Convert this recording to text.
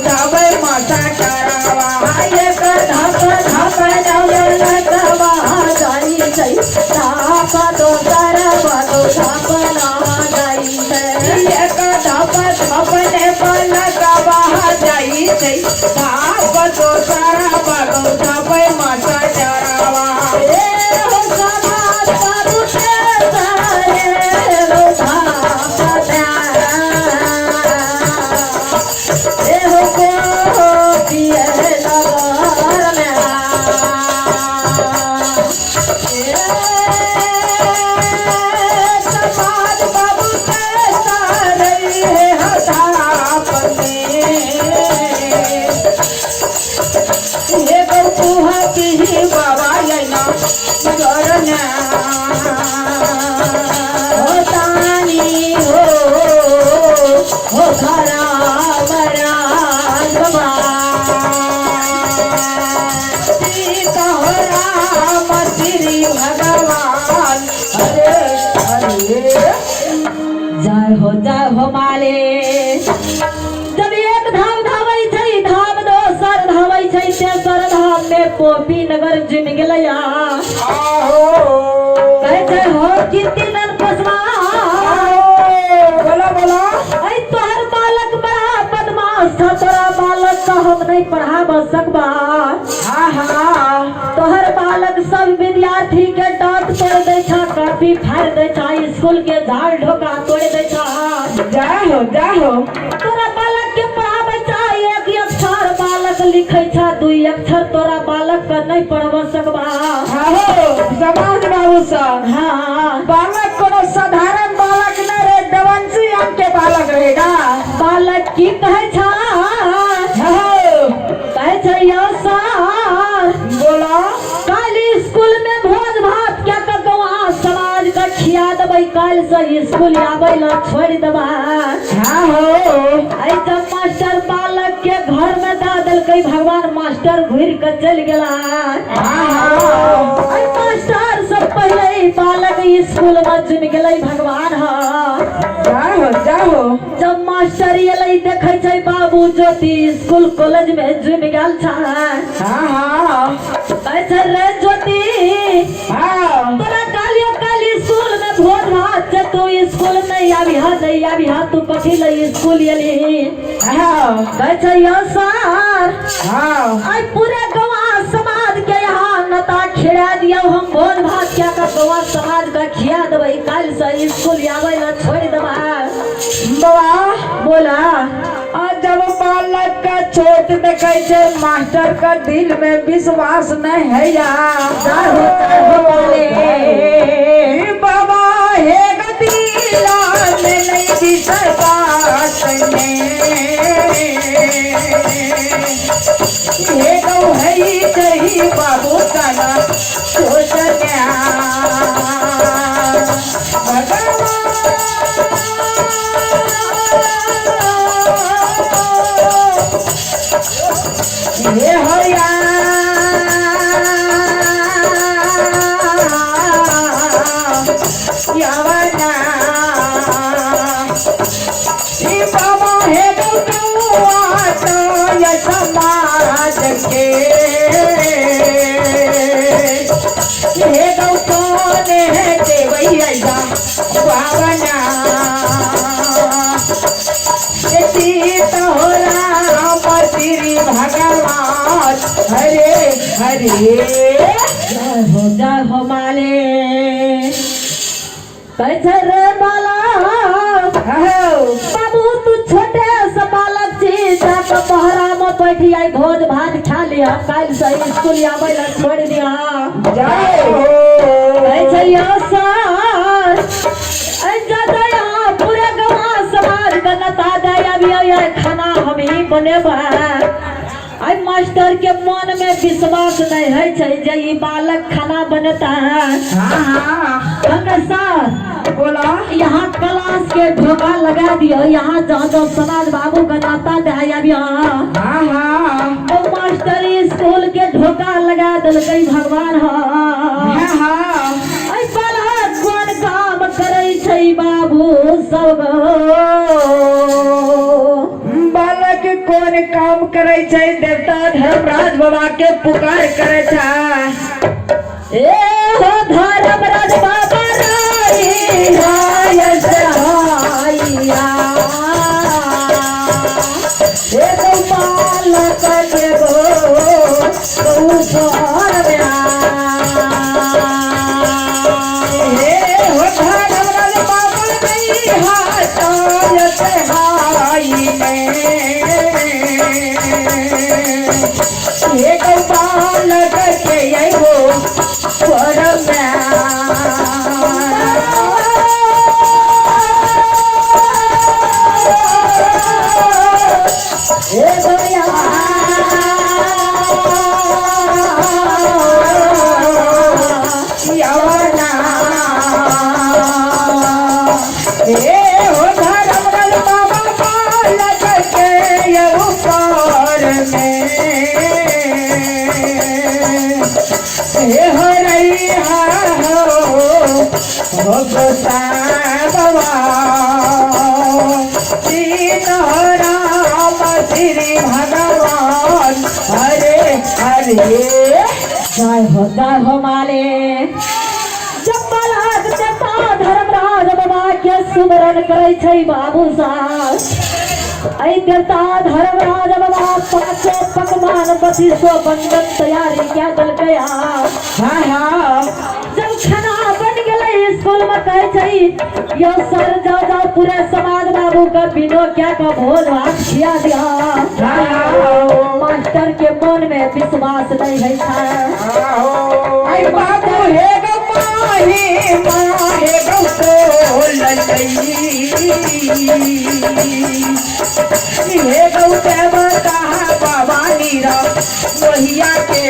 जावे माता चरावा एक धप धप नवलकवा जाई जई धाप दोसर बदो धप ना जाई एक धप धप ने पलकवा जाई जई धाप दोसर बदो जावे माता चरावा हो समाज बाबू के सारे हो धाप प्यारा हो को पिए नगर में समाज बाबू के सारे हथाप में ये गौतुहा की बाबा यना करना तानी हो धरा मरा बाबा सीता हो राम श्री भगवान हरे हरे जय हो माले जब एक धाम धावै छै धाम दोसर धावै छै तेसर धाम में पोपी नगर जिम गेलैया आहो कहै छै हो कीर्ति नन पसवा बोला बोला ऐ तोहर बालक बड़ा बदमाश था तोरा बालक का हम नहीं पढ़ा सकबा हाँ हाँ तोहर बालक सब विद्यार्थी के डांट तोड़ दे छा कॉपी फाड़ दे छा स्कूल के झाड़ ढोका तोड़ दे छा जाहो तोरा बालक के पढ़ाबे छा एक अक्षर बालक लिखे छा दू अक्षर तोरा बालक का नहीं पढ़वा सकबा आहो समाज बाबू साहब हाँ बालक कोनो साधारण बालक न रे डवंसी अंक के बालक रहेगा बालक की कहे छा कहे छा यो सर बोला कल स्कूल में भोज भात क्या कर वहाँ समाज का खिया दबई कल से स्कूल आवे ला छोड़ दबा हाँ हो आई जब मास्टर बालक के घर में दा दल कई भगवान मास्टर घूर के चल गला आई मास्टर सब पहले ही बालक स्कूल में चुन गले भगवान जाहो जब मास्टर ये देखे छै बाबू ज्योति स्कूल कॉलेज में जुम गेल छा हाँ अच्छा रे ज्योति तोरा कालियो काली स्कूल में भोज भात छै तू स्कूल नहीं आबी हा तू कथी ले स्कूल एली अच्छा यो सर आई पूरे गवा समाज के यहाँ नता खिला दिया हम भोज भात क्या का गवा समाज का खिया देबै कल से स्कूल आवे ला छोड़ देबा बाबा बोला जब बालक का छोट देखे छे मास्टर का दिल में विश्वास नहीं है बाबा हे गतिला में नहीं विश्वास हे गौ है कही बाबू का ना सोचना ये होया यावना ये बाबा है गौआ तो ये समाज के ये गौ कौन है देवैया बावना सीता हो राम श्री भगवान हरे हरे जय हो माले कैसे रे बाला बाबू तू छोटे से बालक छी जाक पहरा में बैठी आई भोज भात खा लिया कल से स्कूल आवे ला छोड़ दिया जय हो कैसे यो सर ऐ जदया पूरे गवा समाज का नता दया भी खाना हम ही बनेबा आई मास्टर के मन में विश्वास नहीं है जे ई बालक खाना बनता है सर बोला यहाँ क्लास के ढोका लगा दियो यहाँ जहाँ समाज बाबू का नाता दया तो मास्टर स्कूल के ढोका लगा दिल भगवान कौन काम करे छै बाबू सब बालक कौन काम करे छै देवता धर्मराज बाबा के पुकार करे छै। ए हो धर्मराज बाबा राई हाय सहाइया ए गोपाल के गो पर हे हो धर्मराज बाबा नहीं हाय सहाई में हे गोपाल के अइबो भगवान हरे हरे जय हो माले। जब बालक देवता धर्मराज बाबा के सुमरन करे छै बाबू साहब ऐ देवता धर्मराज बाबा पाँचों पकवान 2500 बंधन तैयारी क्या दल गया। हाँ जब खाना बन गए स्कूल में कहे छै यो सर जाओ पूरे समाज बाबू का बिनो क्या का भोज भात खिया दिया। मास्टर के मन में विश्वास नहीं है आई बाबू हे गो माही माँ हे गो हे गौ देवता बाबा नीरा मोहिया के